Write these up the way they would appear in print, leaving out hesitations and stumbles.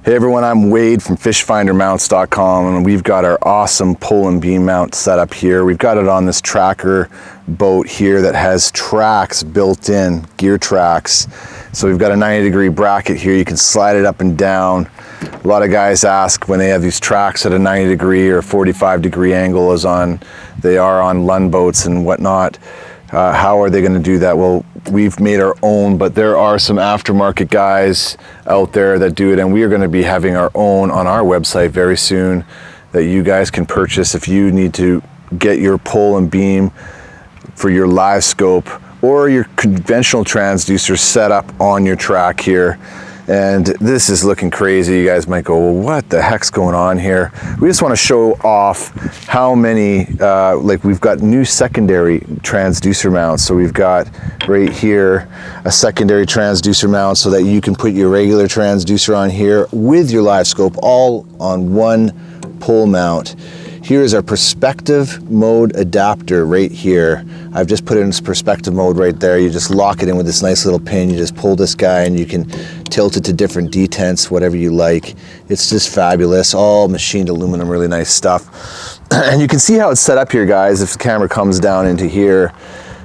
Hey everyone, I'm Wade from fishfindermounts.com, and we've got our awesome pole and beam mount set up here. We've got it on this tracker boat here that has tracks built in, gear tracks. So we've got a 90-degree bracket here. You can slide it up and down. A lot of guys ask when they have these tracks at a 90-degree or 45-degree angle as they are on Lund boats and whatnot. How are they going to do that? Well, we've made our own, but there are some aftermarket guys out there that do it, and we are going to be having our own on our website very soon that you guys can purchase if you need to get your pole and beam for your Livescope or your conventional transducer set up on your track here. And this is looking crazy. You guys might go, well, what the heck's going on here? We just want to show off how many, like we've got new secondary transducer mounts. So we've got right here a secondary transducer mount so that you can put your regular transducer on here with your Livescope all on one pole mount. Here is our perspective mode adapter right here. I've just put it in perspective mode right there. You just lock it in with this nice little pin. You just pull this guy and you can tilt it to different detents, whatever you like. It's just fabulous, all machined aluminum, really nice stuff. And you can see how it's set up here, guys. If the camera comes down into here,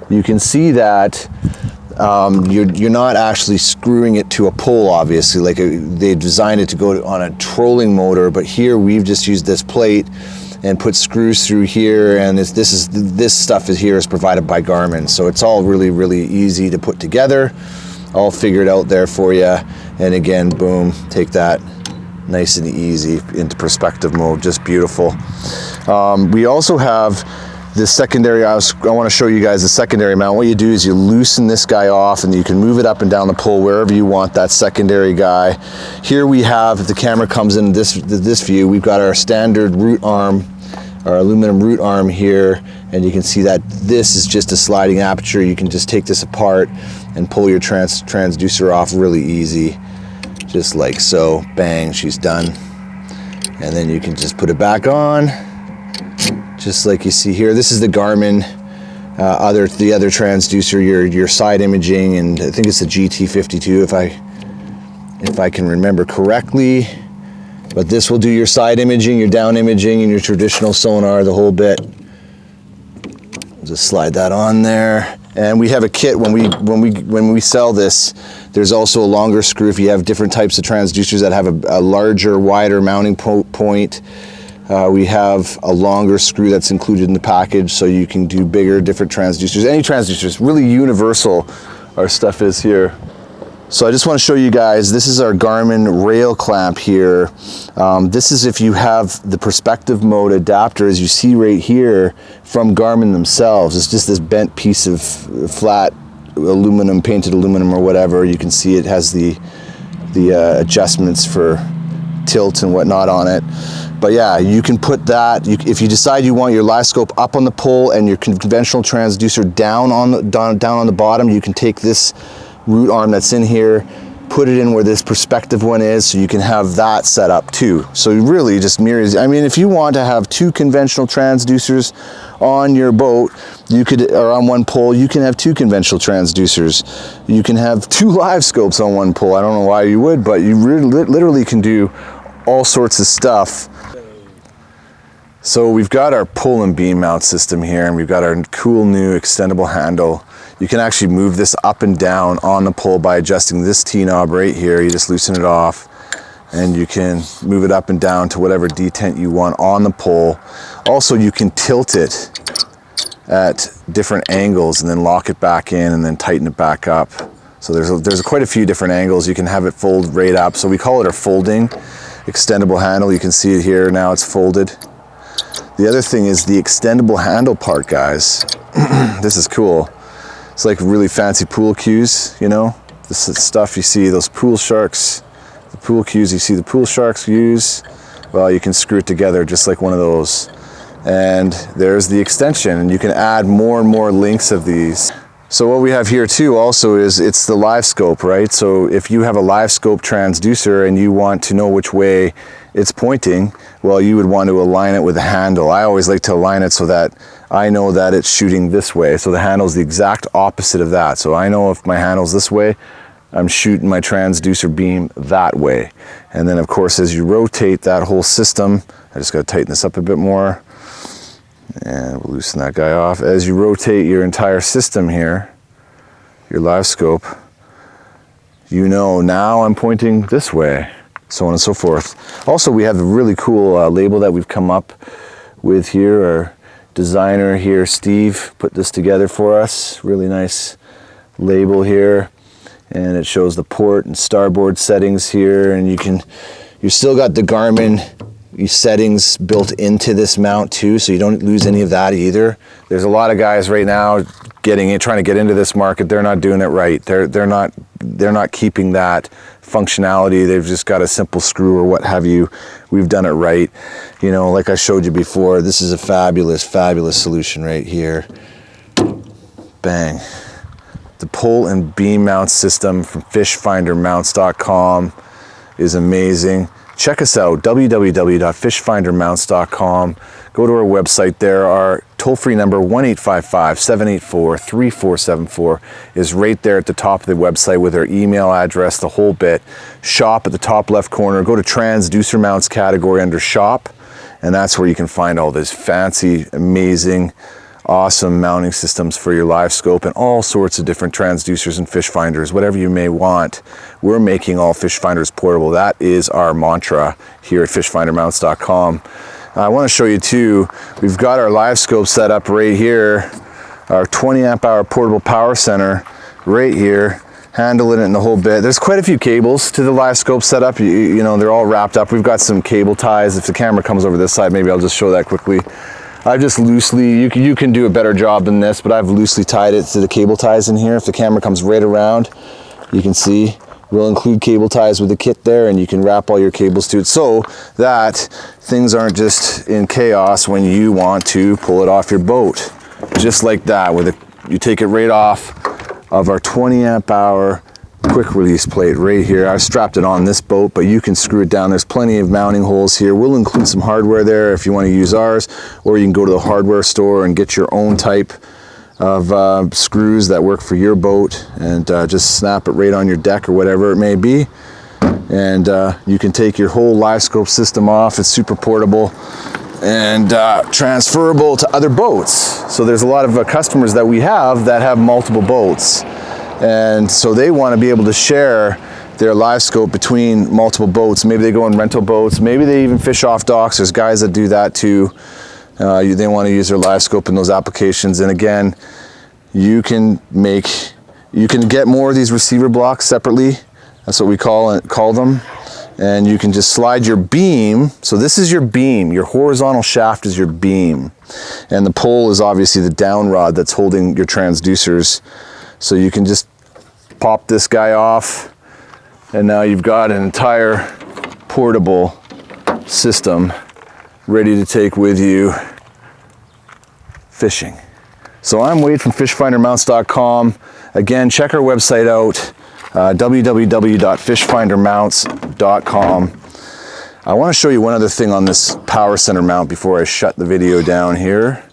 you can see that you're not actually screwing it to a pole, obviously. Like they designed it to go on a trolling motor, but here we've just used this plate and put screws through here, and this stuff is provided by Garmin, so it's all really easy to put together, all figured out there for you. And again, boom, take that nice and easy into perspective mode, just beautiful. We also have this secondary. I want to show you guys the secondary mount. What you do is you loosen this guy off and you can move it up and down the pole wherever you want that secondary guy. Here we have, if the camera comes in this view, we've got our standard root arm, our aluminum root arm here, and you can see that this is just a sliding aperture. You can just take this apart and pull your transducer off really easy, just like so. Bang, she's done. And then you can just put it back on, just like you see here. This is the Garmin, the other transducer, your side imaging, and I think it's the GT52 if I can remember correctly. But this will do your side imaging, your down imaging, and your traditional sonar, the whole bit. Just slide that on there. And we have a kit when we sell this. There's also a longer screw if you have different types of transducers that have a larger, wider mounting point. We have a longer screw that's included in the package, so you can do bigger, different transducers. Any transducers, really universal, our stuff is here. So I just want to show you guys, this is our Garmin rail clamp here. This is if you have the perspective mode adapter, as you see right here, from Garmin themselves. It's just this bent piece of flat aluminum, painted aluminum or whatever. You can see it has the adjustments for tilt and whatnot on it. But yeah, you can put that, if you decide you want your Livescope up on the pole and your conventional transducer down on the bottom, you can take this root arm that's in here, put it in where this perspective one is, so you can have that set up too. So you really just mirrors. I mean, if you want to have two conventional transducers on your boat, or on one pole, you can have two conventional transducers. You can have two Livescopes on one pole. I don't know why you would, but you literally can do all sorts of stuff. So we've got our pole and beam mount system here, and we've got our cool new extendable handle. You can actually move this up and down on the pole by adjusting this T-knob right here. You just loosen it off and you can move it up and down to whatever detent you want on the pole. Also, you can tilt it at different angles and then lock it back in and then tighten it back up. So there's quite a few different angles. You can have it fold right up. So we call it our folding extendable handle. You can see it here now, it's folded. The other thing is the extendable handle part, guys. This is cool. It's like really fancy pool cues, you know? This is stuff you see, those pool sharks, the pool cues you see the pool sharks use. Well, you can screw it together just like one of those. And there's the extension, and you can add more and more links of these. So what we have here too also is it's the Livescope, right? So if you have a Livescope transducer and you want to know which way it's pointing, well, you would want to align it with a handle. I always like to align it so that I know that it's shooting this way. So the handle's the exact opposite of that. So I know if my handle's this way, I'm shooting my transducer beam that way. And then of course, as you rotate that whole system, I just gotta tighten this up a bit more, and we'll loosen that guy off. As you rotate your entire system here, your Livescope, you know now I'm pointing this way, so on and so forth. Also, we have a really cool label that we've come up with here. Our designer here, Steve, put this together for us. Really nice label here, and it shows the port and starboard settings here, and you still got the Garmin settings built into this mount too, so you don't lose any of that either. There's a lot of guys right now trying to get into this market. They're not doing it right. They're not keeping that functionality. They've just got a simple screw or what have you. We've done it right. You know, like I showed you before, this is a fabulous, fabulous solution right here. Bang. The pull and beam mount system from fishfindermounts.com is amazing. Check us out, www.fishfindermounts.com. Go to our website there. Our toll-free number, 1-855-784-3474, is right there at the top of the website with our email address, the whole bit. Shop at the top left corner. Go to Transducer Mounts category under Shop, and that's where you can find all this fancy, amazing, awesome mounting systems for your Livescope and all sorts of different transducers and fish finders, whatever you may want. We're making all fish finders portable. That is our mantra here at fishfindermounts.com. I want to show you too, we've got our Livescope set up right here, our 20 amp hour portable power center right here, handling it in the whole bit. There's quite a few cables to the Livescope setup. You know, they're all wrapped up. We've got some cable ties. If the camera comes over this side, maybe I'll just show that quickly. I've just loosely, you can do a better job than this, but I've loosely tied it to the cable ties in here. If the camera comes right around, you can see we'll include cable ties with the kit there, and you can wrap all your cables to it so that things aren't just in chaos when you want to pull it off your boat. Just like that, you take it right off of our 20 amp hour quick release plate right here. I've strapped it on this boat, but you can screw it down. There's plenty of mounting holes here. We'll include some hardware there if you want to use ours, or you can go to the hardware store and get your own type of screws that work for your boat, and just snap it right on your deck or whatever it may be. And you can take your whole Livescope system off. It's super portable and transferable to other boats. So there's a lot of customers that we have that have multiple boats, and so they want to be able to share their Livescope between multiple boats. Maybe they go in rental boats, maybe they even fish off docks. There's guys that do that too. They want to use their Livescope in those applications, and again, you can get more of these receiver blocks separately. That's what we call them. And you can just slide your beam. So this is your beam. Your horizontal shaft is your beam, and the pole is obviously the down rod that's holding your transducers. So you can just pop this guy off, and now you've got an entire portable system ready to take with you fishing. So I'm Wade from fishfindermounts.com. Again, check our website out, www.fishfindermounts.com. I want to show you one other thing on this power center mount before I shut the video down here.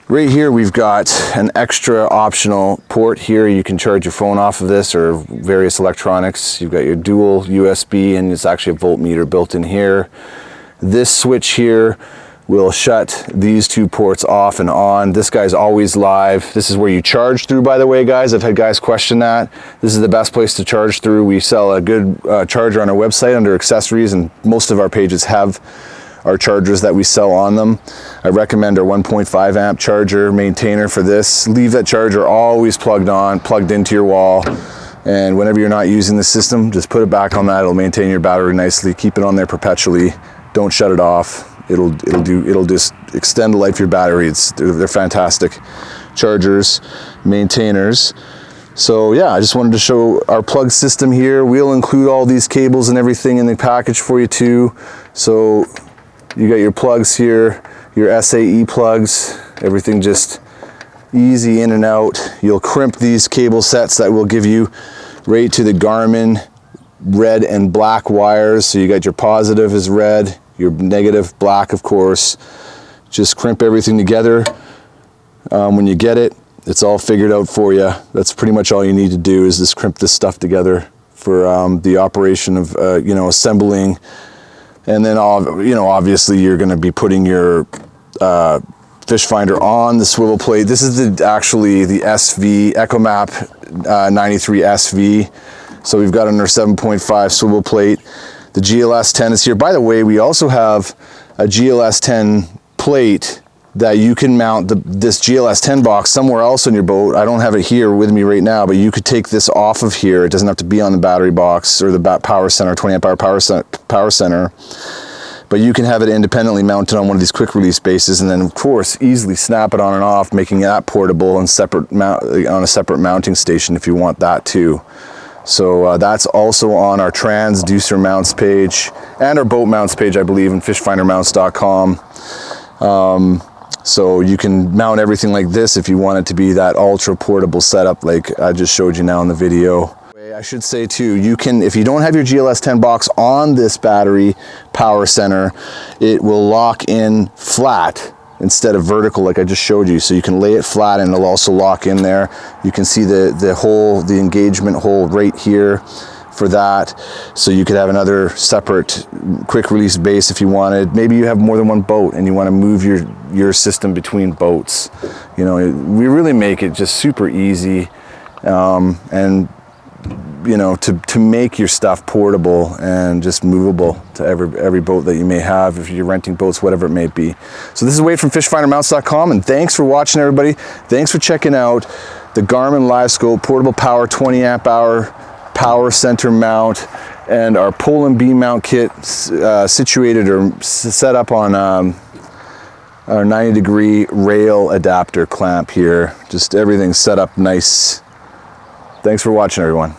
Right here we've got an extra optional port here. You can charge your phone off of this or various electronics. You've got your dual USB, and it's actually a voltmeter built in here. This switch here will shut these two ports off and on. This guy's always live. This is where you charge through, by the way, guys. I've had guys question that. This is the best place to charge through. We sell a good charger on our website under accessories, and most of our pages have our chargers that we sell on them. I recommend our 1.5 amp charger maintainer for this. Leave that charger always plugged into your wall, and whenever you're not using the system, just put it back on that. It'll maintain your battery nicely. Keep it on there perpetually. Don't shut it off. It'll just extend the life of your battery. They're fantastic chargers, maintainers. So yeah, I just wanted to show our plug system here. We'll include all these cables and everything in the package for you too. So you got your plugs here, your SAE plugs, everything just easy in and out. You'll crimp these cable sets that will give you right to the Garmin red and black wires. So you got your positive is red, your negative black, of course. Just crimp everything together when you get it. It's all figured out for you. That's pretty much all you need to do is just crimp this stuff together for the operation of, you know, assembling. And then, you know, obviously you're going to be putting your fish finder on the swivel plate. This is actually the SV Echomap 93 SV. So we've got under 7.5 swivel plate. The GLS 10 is here. By the way, we also have a GLS 10 plate that you can mount this GLS 10 box somewhere else on your boat. I don't have it here with me right now, but you could take this off of here. It doesn't have to be on the battery box or the power center, 20 amp hour power center, but you can have it independently mounted on one of these quick release bases, and then of course easily snap it on and off, making that portable and separate on a separate mounting station if you want that too. So that's also on our Transducer mounts page and our boat mounts page, I believe, in fishfindermounts.com. So you can mount everything like this if you want it to be that ultra portable setup like I just showed you now in the video. I should say too, you can, if you don't have your GLS 10 box on this battery power center, it will lock in flat instead of vertical like I just showed you. So you can lay it flat and it'll also lock in there. You can see the engagement hole right here for that. So you could have another separate quick release base if you wanted. Maybe you have more than one boat and you want to move your system between boats. You know, we really make it just super easy, and you know, to make your stuff portable and just movable to every boat that you may have, if you're renting boats, whatever it may be. So this is Wade from fishfindermounts.com, and thanks for watching, everybody. Thanks for checking out the Garmin Livescope portable power 20 amp hour power center mount and our pull and beam mount kit situated or set up on our 90-degree rail adapter clamp here. Just everything's set up nice. Thanks for watching, everyone.